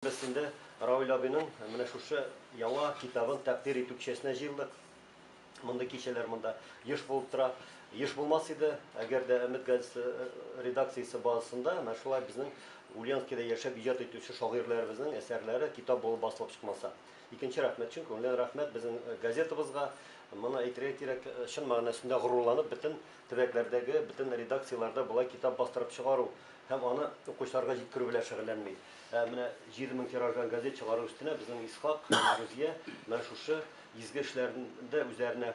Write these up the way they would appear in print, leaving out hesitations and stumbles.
Besinde Raul abinin менә шушы яңа китабын тәкъдир итү кичәсенә җыелдык. Монда кичәләр монда еш булып тора. Еш булмас иде, әгәр дә Өмет газетасы редакциясе базасында менә шулай безнең Ульяновскида яшәп иҗат итүче шагыйрьләребезнең әсәрләре китап булып басылып чыкмаса. Икенче рәхмәт чөнки үлән рәхмәт безнең газетабызга, моны әйтергә кирәк, чын мәгънәсендә горурланып, бөтен төбәкләрдәге, бөтен редакцияларда булай китап бастырып чыгару һәм аны укучыларга җиткерү белән шөгыльләнми. Менә 7000 тираждан газет чыгару өстенә безнең Исхак Рузия менә шушы изге эшләрендә үзләренә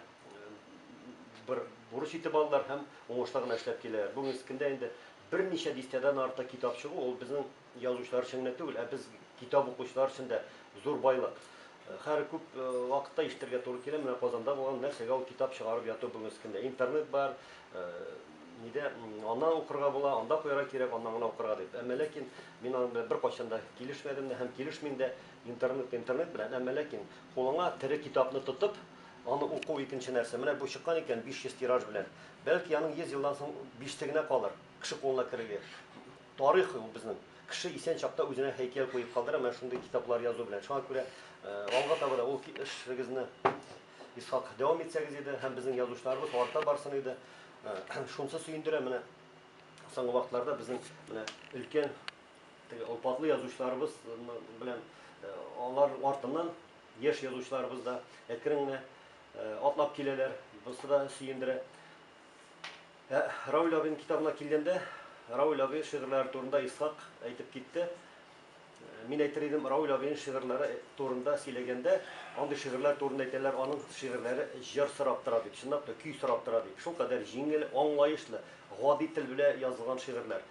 bir бурыч итеп алдылар һәм уңышлы гына эшләп киләләр. Бүгенге көндә инде берничә дистәдән артык китап чыгу, ул безнең язучылар өчен генә түгел, без китап укучылар өчен дә зур байлык. Һәр күп вакытта ишетергә туры килә, менә Казанда булган нәрсәгә ул китап чыгарып яту бүгенге көндә. Интернет бар, нидә аннан укырга була, анда куярга кирәк, аннан гына укырга дип. Әмма ләкин мин аны белән беркайчан да килешмәдем дә һәм килешмим дә интернет белән. Әмма ләкин кулыңа тере китапны тотып, аны уку икенче нәрсә. Менә бу чыккан икән 500 тираж белән. Бәлки аның 100 елдан соң 5 генә калыр. Кеше кулына керергә. Тарих ул безнең. Кеше исән чакта үзенә һәйкәл куеп калдыра, менә шундый китаплар язу белән. Шуңа күрә алга таба да ул эшегезне Исхак дәвам итсәгез иде, һәм безнең язучыларыбыз арта барсын иде. Шунысы сөендерә, менә соңгы вакытларда безнең менә өлкән алпатлы язучыларыбыз белән алар артыннан яшь язучыларыбыз да әкрен генә атлап киләләр. Бусы да сөендерә. Раул абин китабына килгәндә, Раул абин шигырьләре турында Исхак әйтеп китте. Мин әйтер идем, Раул абин шигырьләре турында сөйләгәндә, андый шигырьләр турында әйтәләр, аның шигырьләре җыр сорап тора дип, чынлап та көй сорап тора дип. Шул кадәр җиңел, аңлаешлы, гади тел белән язылган шигырьләр.